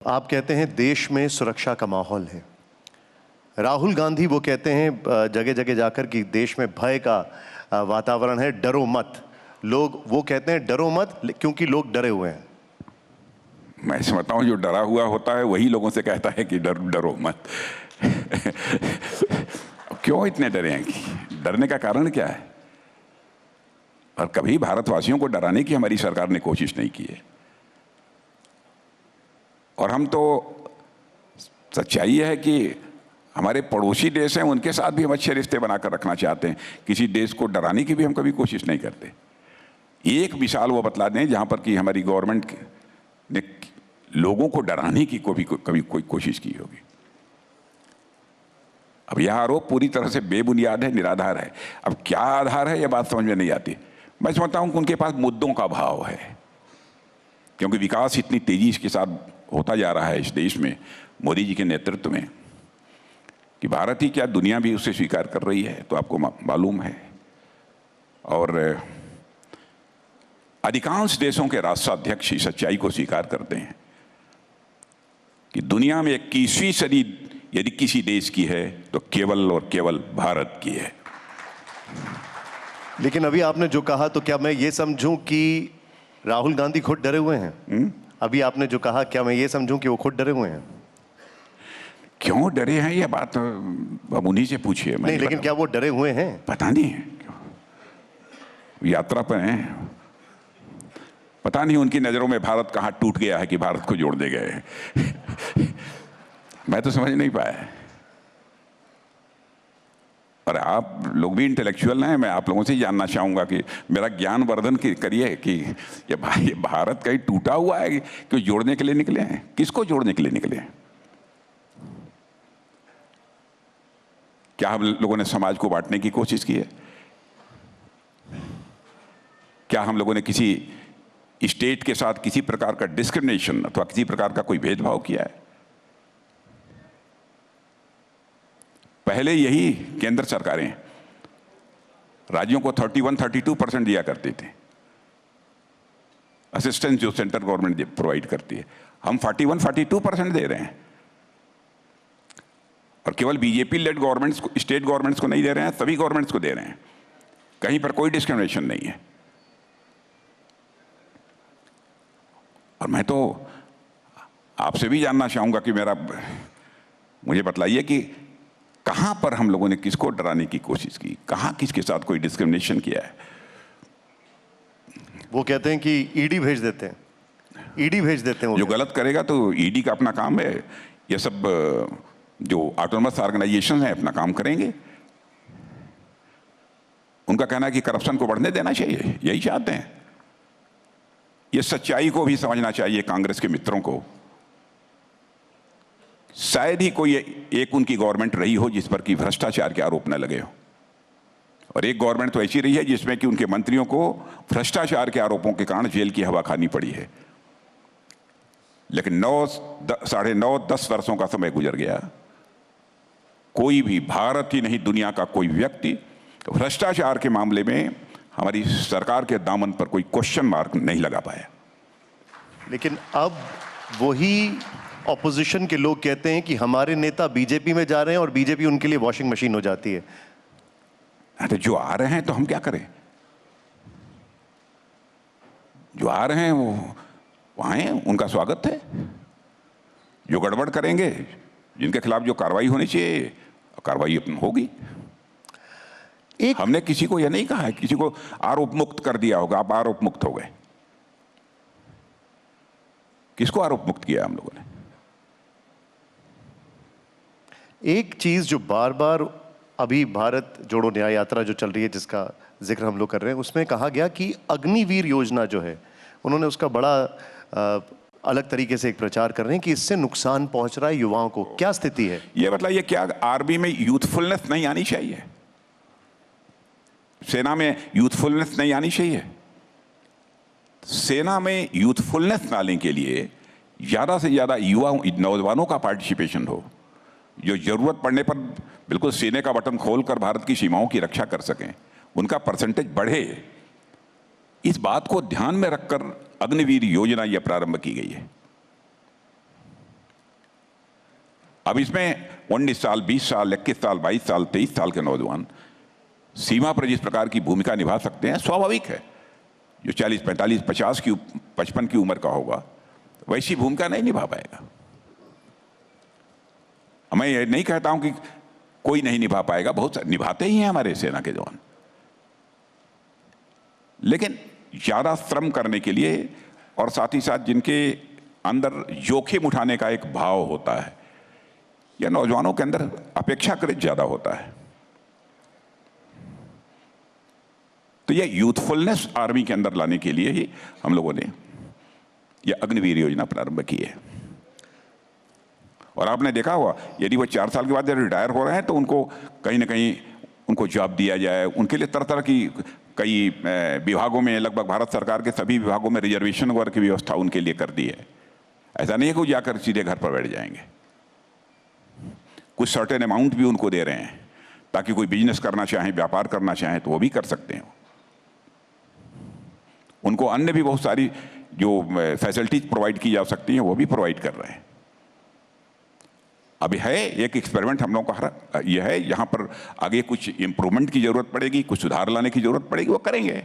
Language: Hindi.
आप कहते हैं देश में सुरक्षा का माहौल है। राहुल गांधी वो कहते हैं जगह जगह जाकर कि देश में भय का वातावरण है, डरो मत। लोग वो कहते हैं डरो मत क्योंकि लोग डरे हुए हैं। मैं समझता हूँ जो डरा हुआ होता है वही लोगों से कहता है कि डरो मत। क्यों इतने डरे हैं? कि डरने का कारण क्या है? और कभी भारतवासियों को डराने की हमारी सरकार ने कोशिश नहीं की है। और हम तो सच्चाई है कि हमारे पड़ोसी देश हैं, उनके साथ भी हम अच्छे रिश्ते बनाकर रखना चाहते हैं। किसी देश को डराने की भी हम कभी कोशिश नहीं करते। एक मिसाल वो बतला दें जहां पर कि हमारी गवर्नमेंट ने लोगों को डराने की कभी कोई कोशिश की होगी। अब यह आरोप पूरी तरह से बेबुनियाद है, निराधार है। अब क्या आधार है, यह बात समझ में नहीं आती। मैं समझता हूं कि उनके पास मुद्दों का अभाव है, क्योंकि विकास इतनी तेजी के साथ होता जा रहा है इस देश में मोदी जी के नेतृत्व में कि भारत ही क्या दुनिया भी उसे स्वीकार कर रही है, तो आपको मालूम है। और अधिकांश देशों के राष्ट्राध्यक्ष इस सच्चाई को स्वीकार करते हैं कि दुनिया में 21वीं सदी यदि किसी देश की है तो केवल और केवल भारत की है। लेकिन अभी आपने जो कहा, तो क्या मैं ये समझूं कि राहुल गांधी खुद डरे हुए हैं? अभी आपने जो कहा, क्या मैं ये समझूं कि वो खुद डरे हुए हैं? क्यों डरे हैं, ये बात अब उन्हीं से पूछिए। नहीं, लेकिन क्या वो डरे हुए हैं? पता नहीं, यात्रा पर हैं, पता नहीं उनकी नजरों में भारत कहाँ टूट गया है कि भारत को जोड़ दे गए। मैं तो समझ नहीं पाया। और आप लोग भी इंटेलेक्चुअल हैं, मैं आप लोगों से जानना चाहूंगा कि मेरा ज्ञान वर्धन करिए कि ये भारत कहीं टूटा हुआ है कि जोड़ने के लिए निकले हैं? किसको जोड़ने के लिए निकले हैं? क्या हम लोगों ने समाज को बांटने की कोशिश की है? क्या हम लोगों ने किसी स्टेट के साथ किसी प्रकार का डिस्क्रिमिनेशन अथवा किसी प्रकार का कोई भेदभाव किया है? पहले यही केंद्र सरकारें राज्यों को 31-32% दिया करती थी असिस्टेंस, जो सेंट्रल गवर्नमेंट प्रोवाइड करती है। हम 41-42% दे रहे हैं, और केवल बीजेपी लेड गवर्नमेंट्स को, स्टेट गवर्नमेंट्स को नहीं दे रहे हैं, सभी गवर्नमेंट्स को दे रहे हैं। कहीं पर कोई डिस्क्रिमिनेशन नहीं है। और मैं तो आपसे भी जानना चाहूंगा कि मुझे बतलाइए कि कहां पर हम लोगों ने किसको डराने की कोशिश की, कहां किसके साथ कोई डिस्क्रिमिनेशन किया है? वो कहते हैं कि ईडी भेज देते हैं, ईडी भेज देते हैं। जो गलत करेगा तो ईडी का अपना काम है। ये सब जो ऑटोनमस ऑर्गेनाइजेशन है अपना काम करेंगे। उनका कहना है कि करप्शन को बढ़ने देना चाहिए, यही चाहते हैं। ये सच्चाई को भी समझना चाहिए कांग्रेस के मित्रों को। शायद ही कोई एक उनकी गवर्नमेंट रही हो जिस पर कि भ्रष्टाचार के आरोप न लगे हो, और एक गवर्नमेंट तो ऐसी रही है जिसमें कि उनके मंत्रियों को भ्रष्टाचार के आरोपों के कारण जेल की हवा खानी पड़ी है। लेकिन 9, 10 वर्षों का समय गुजर गया, कोई भी भारत ही नहीं दुनिया का कोई व्यक्ति भ्रष्टाचार के मामले में हमारी सरकार के दामन पर कोई क्वेश्चन मार्क नहीं लगा पाया। लेकिन अब वही ऑपोजिशन के लोग कहते हैं कि हमारे नेता बीजेपी में जा रहे हैं और बीजेपी उनके लिए वॉशिंग मशीन हो जाती है। तो जो आ रहे हैं तो हम क्या करें? जो आ रहे हैं वो आए, उनका स्वागत है। जो गड़बड़ करेंगे, जिनके खिलाफ जो कार्रवाई होनी चाहिए, कार्रवाई होगी। हमने किसी को यह नहीं कहा है, किसी को आरोप मुक्त कर दिया होगा, आप आरोप मुक्त हो गए। किसको आरोप मुक्त किया हम लोगों ने? एक चीज जो बार बार अभी भारत जोड़ो न्याय यात्रा जो चल रही है, जिसका जिक्र हम लोग कर रहे हैं, उसमें कहा गया कि अग्निवीर योजना जो है, उन्होंने उसका बड़ा अलग तरीके से एक प्रचार कर रहे हैं कि इससे नुकसान पहुंच रहा है युवाओं को। क्या स्थिति है ये बताइए? क्या आर्मी में यूथफुलनेस नहीं आनी चाहिए? सेना में यूथफुलनेस नहीं आनी चाहिए? सेना में यूथफुलनेस लाने के लिए ज्यादा से ज्यादा युवा नौजवानों का पार्टिसिपेशन हो, जो जरूरत पड़ने पर बिल्कुल सीने का बटन खोलकर भारत की सीमाओं की रक्षा कर सकें, उनका परसेंटेज बढ़े। इस बात को ध्यान में रखकर अग्निवीर योजना यह प्रारंभ की गई है। अब इसमें 19 साल, 20 साल, 21 साल, 22 साल, 23 साल के नौजवान सीमा पर जिस प्रकार की भूमिका निभा सकते हैं, स्वाभाविक है। जो 40, 45, 50 की 55 की उम्र का होगा वैसी भूमिका नहीं निभा पाएगा। मैं ये नहीं कहता हूं कि कोई नहीं निभा पाएगा, बहुत निभाते ही हैं हमारे सेना के जवान, लेकिन ज्यादा श्रम करने के लिए और साथ ही साथ जिनके अंदर जोखिम उठाने का एक भाव होता है, यह नौजवानों के अंदर अपेक्षाकृत ज्यादा होता है। तो यह यूथफुलनेस आर्मी के अंदर लाने के लिए ही हम लोगों ने यह अग्निवीर योजना प्रारंभ की है। और आपने देखा होगा, यदि वो 4 साल के बाद रिटायर हो रहे हैं तो उनको कहीं ना कहीं उनको जॉब दिया जाए। उनके लिए तरह तरह की कई विभागों में, लगभग भारत सरकार के सभी विभागों में रिजर्वेशन वर्ग की व्यवस्था उनके लिए कर दी है। ऐसा नहीं है कि वो जाकर सीधे घर पर बैठ जाएंगे। कुछ सर्टेन अमाउंट भी उनको दे रहे हैं ताकि कोई बिजनेस करना चाहे, व्यापार करना चाहे तो वो भी कर सकते हैं। उनको अन्य भी बहुत सारी जो फैसिलिटीज प्रोवाइड की जा सकती हैं वो भी प्रोवाइड कर रहे हैं। अभी है एक एक्सपेरिमेंट हम लोगों का यह है, यहाँ पर आगे कुछ इम्प्रूवमेंट की जरूरत पड़ेगी, कुछ सुधार लाने की जरूरत पड़ेगी, वो करेंगे।